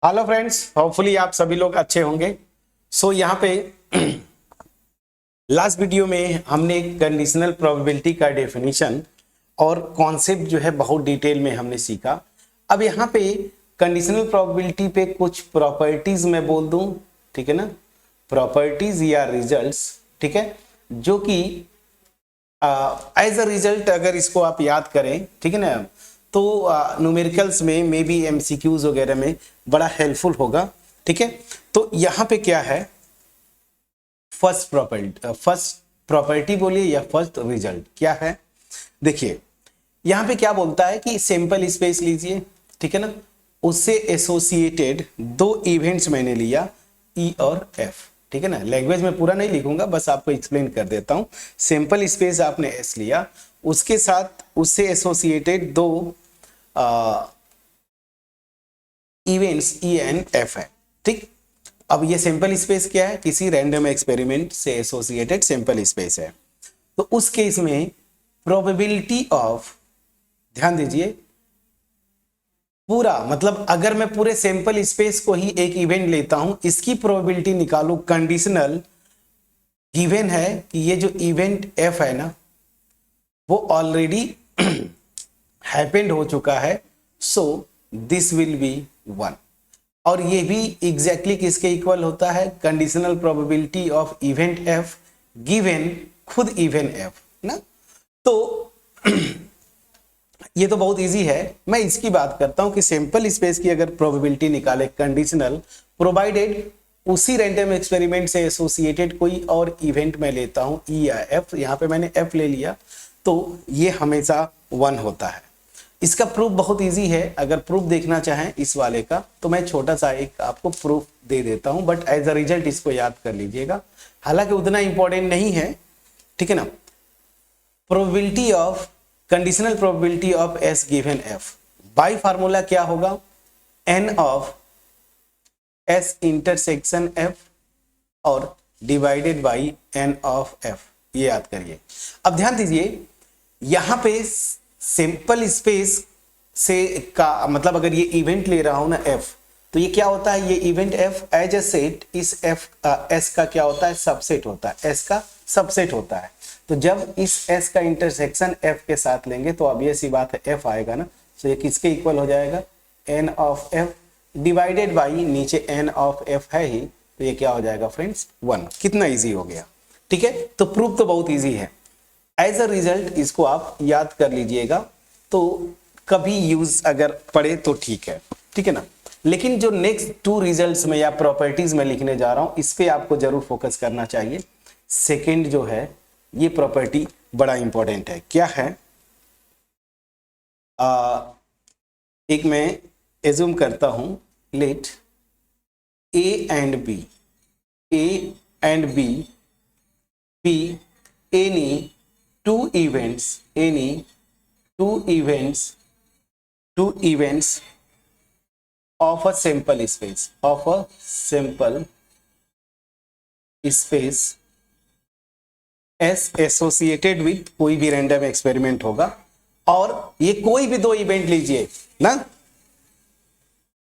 Hello friends, hopefully आप सभी लोग अच्छे होंगे। यहाँ पे लास्ट वीडियो में हमने कंडीशनल प्रोबेबिलिटी का डेफिनेशन और कॉन्सेप्ट जो है बहुत डिटेल में हमने सीखा। अब यहाँ पे कंडीशनल प्रोबेबिलिटी पे कुछ प्रॉपर्टीज मैं बोल दूं, ठीक है ना, प्रॉपर्टीज या रिजल्ट्स, ठीक है, जो कि एज अ रिजल्ट अगर इसको आप याद करें, ठीक है ना, तो न्यूमेरिकल्स में मे बी एमसीक्यूज वगैरह में बड़ा हेल्पफुल होगा। ठीक है, तो यहाँ पे क्या है, फर्स्ट प्रॉपर्टी बोलिए या फर्स्ट रिजल्ट क्या है। देखिए यहाँ पे क्या बोलता है कि सिंपल स्पेस लीजिए, ठीक है ना, उससे एसोसिएटेड दो इवेंट्स मैंने लिया ई और एफ, ठीक है ना। लैंग्वेज में पूरा नहीं लिखूंगा, बस आपको एक्सप्लेन कर देता हूं। सिंपल स्पेस आपने एस लिया, उसके साथ उससे एसोसिएटेड दो इवेंट्स ई एंड एफ है, ठीक। अब ये सिंपल स्पेस क्या है, किसी रैंडम एक्सपेरिमेंट से एसोसिएटेड सिंपल स्पेस है। तो उस केस में प्रोबेबिलिटी ऑफ, ध्यान दीजिए, पूरा मतलब अगर मैं पूरे सैंपल स्पेस को ही एक इवेंट लेता हूं, इसकी प्रोबेबिलिटी निकालू, कंडीशनल गिवन है कि ये जो इवेंट एफ है ना वो ऑलरेडी हैपेंड हो चुका है, सो दिस विल बी 1। और ये भी एग्जैक्टली किसके इक्वल होता है, conditional probability of event F given खुद इवेंट एफ ना। तो ये तो बहुत इजी है। मैं इसकी बात करता हूं कि सिंपल स्पेस की अगर प्रोबेबिलिटी निकाले कंडीशनल, प्रोवाइडेड उसी रैंडम एक्सपेरिमेंट से एसोसिएटेड कोई और इवेंट मैं लेता हूं ई या एफ, यहां पे मैंने एफ ले लिया, तो ये हमेशा 1 होता है। इसका प्रूफ बहुत इजी है। अगर प्रूफ देखना चाहें इस वाले का तो मैं छोटा सा एक आपको प्रूफ दे देता हूं, बट एज अ रिजल्ट इसको याद कर लीजिएगा, हालांकि उतना इंपॉर्टेंट नहीं है, ठीक है ना। Probability of, conditional probability of S given F by formula क्या होगा, N of S intersection F और divided by N of F, ये याद करिए। अब ध्यान दीजिए यहां पे सिंपल स्पेस से का मतलब अगर ये इवेंट ले रहा हूं ना एफ, तो ये क्या होता है, ये event F as a set इस एफ एस का क्या होता है, सबसेट होता है, एस का सबसेट होता है। तो जब इस एस का इंटरसेक्शन एफ के साथ लेंगे तो अब ये सी बात है एफ आएगा ना, तो ये किसके इक्वल हो जाएगा, N of F divided by नीचे एन ऑफ एफ है ही, तो ये क्या हो जाएगा फ्रेंड्स 1। कितना इजी हो गया, ठीक है। तो प्रूफ तो बहुत इजी है। एज अ रिजल्ट इसको आप याद कर लीजिएगा, तो कभी यूज अगर पड़े तो ठीक है ना। लेकिन जो नेक्स्ट 2 रिजल्ट्स में या प्रॉपर्टीज में लिखने जा रहा हूं, इस पे आपको जरूर फोकस करना चाहिए। सेकंड जो है ये प्रॉपर्टी बड़ा इंपॉर्टेंट है, क्या है, एक मैं एज्यूम करता हूं, let A and B be any two events of a simple space S associated with कोई भी रैंडम एक्सपेरिमेंट होगा, और ये कोई भी 2 इवेंट लीजिए ना,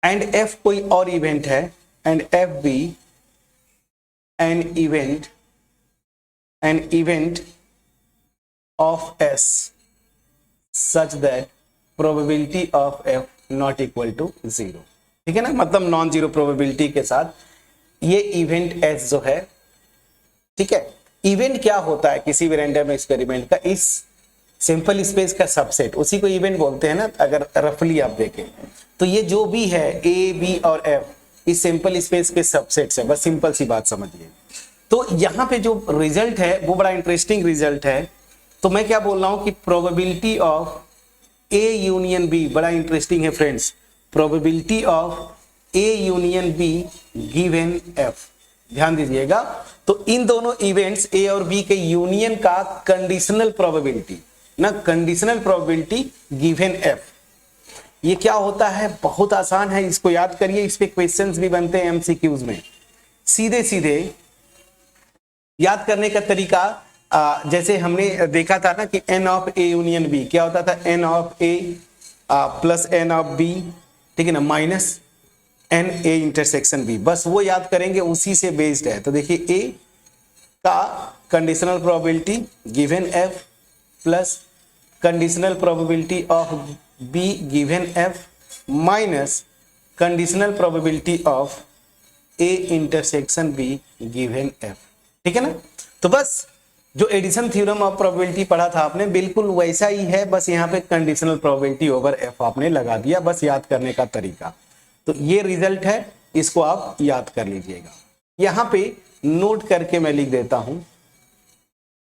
एंड F कोई और इवेंट है, एंड F भी an event of S such that probability of F not equal to 0, ठीक है ना, मतलब नॉन जीरो प्रोबेबिलिटी के साथ ये इवेंट S जो है, ठीक है। इवेंट क्या होता है किसी भी रैंडम एक्सपेरिमेंट का, इस सिंपल स्पेस का सबसेट, उसी को इवेंट बोलते हैं ना। अगर रफली आप देखें तो ये जो भी है ए बी और एफ इस सिंपल स्पेस के सबसेट्स है, बस सिंपल सी बात समझिए। तो यहां पे जो रिजल्ट है वो बड़ा इंटरेस्टिंग रिजल्ट है। तो मैं क्या बोल रहा हूं कि probability of A union B, बड़ा इंटरेस्टिंग है friends, probability of A union B given F, ध्यान दीजिएगा। तो इन दोनों इवेंट्स ए और बी के यूनियन का कंडीशनल प्रोबेबिलिटी ना, कंडीशनल प्रोबेबिलिटी गिवन एफ, ये क्या होता है, बहुत आसान है, इसको याद करिए। इस पे क्वेश्चंस भी बनते हैं एमसीक्यूज में। सीधे सीधे याद करने का तरीका, जैसे हमने देखा था ना कि N of A union B क्या होता था, N of A plus N of B, ठीक है ना, minus N A intersection B, बस वो याद करेंगे, उसी से बेस्ड है। तो देखिए ए का conditional probability given F plus conditional probability of B given F minus conditional probability of A intersection B given F. ठीक है ना। तो बस जो एडिशन थ्योरम ऑफ प्रोबेबिलिटी पढ़ा था आपने, बिल्कुल वैसा ही है, बस यहाँ पे कंडीशनल प्रोबेबिलिटी ओवर एफ आपने लगा दिया, बस याद करने का तरीका। तो ये रिजल्ट है, इसको आप याद कर लीजिएगा। यहां पे नोट करके मैं लिख देता हूं,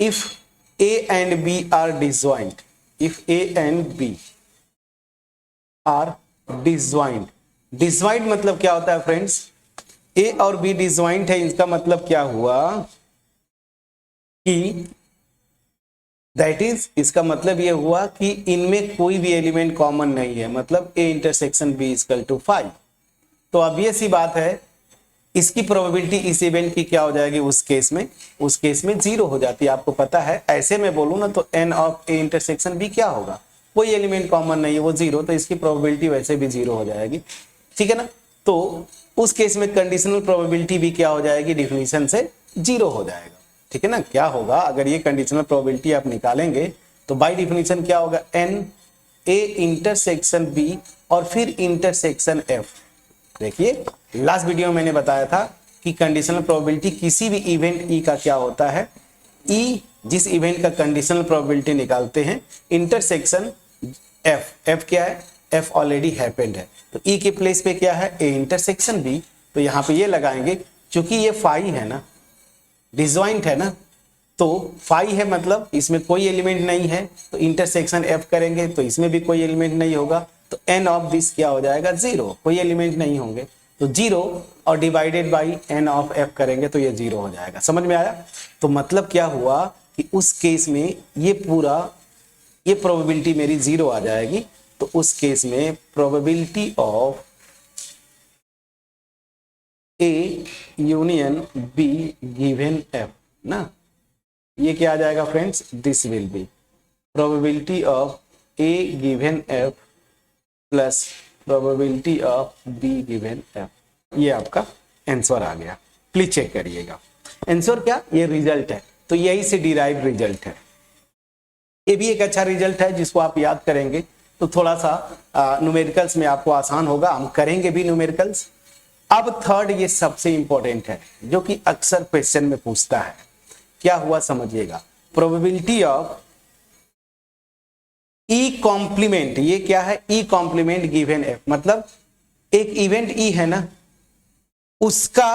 if A and B are disjoint, if A and B are disjoint, disjoint मतलब क्या होता है फ्रेंड्स, ए और बी डिसजॉइंट है, इसका मतलब क्या हुआ कि दैट इज, इसका मतलब यह हुआ कि इनमें कोई भी एलिमेंट कॉमन नहीं है, मतलब A intersection B equal to 5। तो अब ये सी बात है, इसकी प्रोबेबिलिटी इस इवेंट की क्या हो जाएगी, उस केस में 0 हो जाती है। आपको पता है, ऐसे में बोलूं ना तो N of A intersection B क्या होगा, कोई एलिमेंट कॉमन नहीं है, वो 0, तो इसकी प्रोबेबिलिटी वैसे भी 0 हो जाएगी। ठीक है ना। तो उस केस में कंडीशनल प्रोबेबिलिटी भी क्या हो जाएगी, डिफिनीशन से 0 हो जाएगा। ठीक है ना। क्या होगा, अगर ये कंडीशनल प्रोबेबिलिटी आप निकालेंगे तो बाय डिफिनीशन क्या होगा, एन ए इंटरसेक्शन बी और फिर इंटरसेक्शन एफ। देखिए लास्ट वीडियो में मैंने बताया था कि कंडीशनल प्रोबेबिलिटी किसी भी इवेंट ई का क्या होता है, ई जिस इवेंट का कंडीशनल प्रोबेबिलिटी निकालते हैं, इंटरसेक्शन एफ, एफ क्या है, एफ ऑलरेडी हैपेंड है, तो ई के प्लेस पे क्या है, ए इंटरसेक्शन बी। तो यहां पे ये लगाएंगे, क्योंकि ये फाई है ना, डिसजॉइंट है ना, तो फाई है मतलब इसमें कोई एलिमेंट नहीं है, तो इंटरसेक्शन एफ करेंगे तो इसमें भी कोई एलिमेंट नहीं होगा, तो एन ऑफ दिस क्या हो जाएगा, 0, कोई एलिमेंट नहीं होंगे, तो 0 और divided by N of F करेंगे तो ये 0 हो जाएगा। समझ में आया। तो मतलब क्या हुआ कि उस केस में ये प्रोबेबिलिटी मेरी 0 आ जाएगी। तो उस केस में probability of A union B given F ना, ये क्या आ जाएगा friends, this will be probability of A given F plus probability of B given F. ये आपका आंसर आ गया। प्लीज चेक करिएगा आंसर क्या, ये रिजल्ट है, तो यही से डिराइव रिजल्ट है। ये भी एक अच्छा रिजल्ट है जिसको आप याद करेंगे तो थोड़ा सा न्यूमेरिकल्स में आपको आसान होगा, हम करेंगे भी न्यूमेरिकल्स। अब थर्ड, ये सबसे इंपॉर्टेंट है जो कि अक्सर क्वेश्चन में पूछता है, क्या हुआ समझिएगा, प्रोबेबिलिटी ऑफ ई कॉम्प्लीमेंट। ये क्या है, ई कॉम्प्लीमेंट गिवन एफ, मतलब एक इवेंट ई है ना, उसका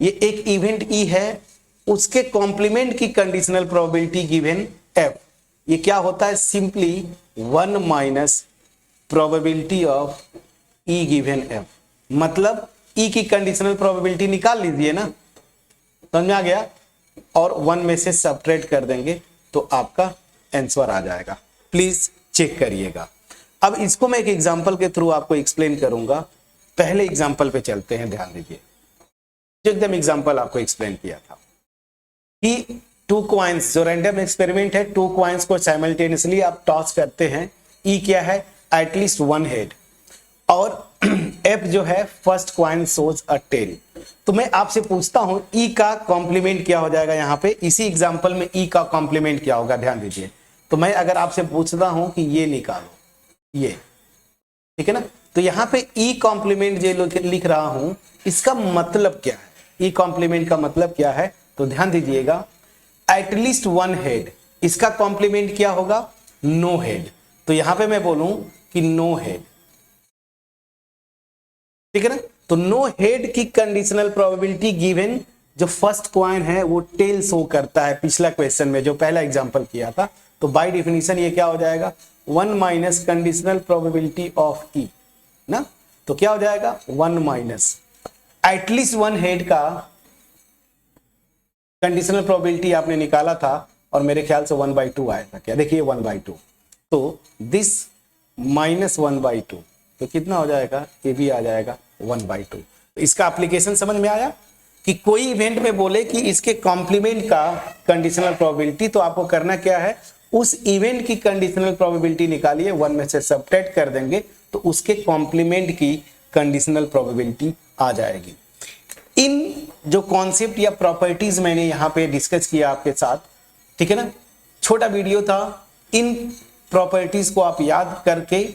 ये एक इवेंट ई है, उसके कॉम्प्लीमेंट की कंडीशनल प्रोबेबिलिटी गिवन एफ। ये क्या होता है, simply 1 minus probability of E given F, मतलब ई की कंडीशनल प्रोबेबिलिटी निकाल लीजिए ना, समझ में आ गया, और 1 में से सबट्रैक्ट कर देंगे तो आपका आंसर आ जाएगा। प्लीज चेक करिएगा। अब इसको मैं एक एग्जांपल के थ्रू आपको एक्सप्लेन करूंगा। पहले एग्जांपल पे चलते हैं, ध्यान दीजिए, जो एकदम एग्जांपल आपको एक्सप्लेन किया था कि 2 कॉइन्स, जो रैंडम एक्सपेरिमेंट है, 2 कॉइन्स को साइमल्टेनियसली आप टॉस करते हैं, ई क्या है, एटलीस्ट 1 हेड, और एफ जो है फर्स्ट कॉइन सोज अ टेल। तो मैं आपसे पूछता हूं ई का कॉम्प्लीमेंट क्या हो जाएगा, यहां पे इसी एग्जांपल में ई का कॉम्प्लीमेंट क्या होगा, ध्यान दीजिए। तो मैं अगर आपसे पूछता हूं कि ये निकालो, ये, ठीक है ना, तो यहां पे ई कॉम्प्लीमेंट जो लिख रहा हूं, इसका मतलब क्या है, ई कॉम्प्लीमेंट का मतलब क्या है, तो ध्यान दीजिएगा, एटलीस्ट 1 हेड, इसका कॉम्प्लीमेंट क्या होगा, नो हेड। तो यहां पे मैं बोलूं कि नो हेड, ठीक है ना, तो नो हेड की कंडीशनल प्रोबेबिलिटी गिवन, जो फर्स्ट कॉइन है वो टेल शो करता है, पिछला क्वेश्चन में जो पहला एग्जांपल किया था, तो बाय डेफिनेशन ये क्या हो जाएगा, 1 माइनस कंडीशनल प्रोबेबिलिटी ऑफ ई ना, तो क्या हो जाएगा, 1 माइनस एटलीस्ट 1 हेड का कंडीशनल प्रोबेबिलिटी आपने निकाला था, और मेरे ख्याल से 1/2 आया था, क्या देखिए 1/2, तो दिस माइनस 1/2, तो कितना हो जाएगा, ये भी आ जाएगा 1/2। तो इसका एप्लीकेशन समझ में आया कि कोई इवेंट में बोले कि इसके कॉम्प्लीमेंट का कंडीशनल प्रोबेबिलिटी, तो आपको करना क्या है, उस इवेंट की कंडीशनल प्रोबेबिलिटी निकालिए, 1 में से सबट्रैक्ट कर देंगे तो उसके कॉम्प्लीमेंट की कंडीशनल प्रोबेबिलिटी आ जाएगी। इन जो कॉन्सेप्ट या प्रॉपर्टीज मैंने यहाँ पे डिस्कस किया आपके साथ, ठीक है ना, छोटा वीडियो था, इन प्रॉपर्टीज को आप याद करके,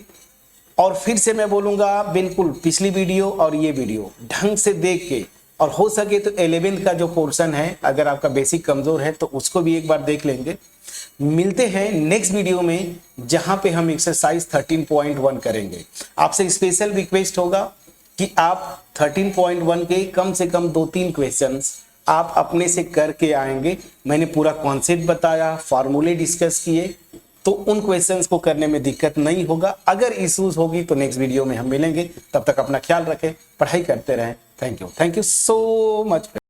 और फिर से मैं बोलूंगा बिल्कुल पिछली वीडियो और ये वीडियो ढंग से देख के, और हो सके तो 11th का जो पोर्शन है अगर आपका बेसिक कमजोर है तो उसको भी एक बार देख लेंगे। मिलते हैं नेक्स्ट वीडियो में जहां पे हम एक्सरसाइज 13.1 करेंगे। आपसे स्पेशल रिक्वेस्ट होगा कि आप 13.1 के कम से कम 2-3 क्वेश्चंस आप अपने से करके आएंगे। मैंने पूरा कॉन्सेप्ट बताया, फार्मूले डिस्कस किए, तो उन क्वेश्चंस को करने में दिक्कत नहीं होगा। अगर इश्यूज होगी तो नेक्स्ट वीडियो में हम मिलेंगे। तब तक अपना ख्याल रखें, पढ़ाई करते रहें। Thank you so much.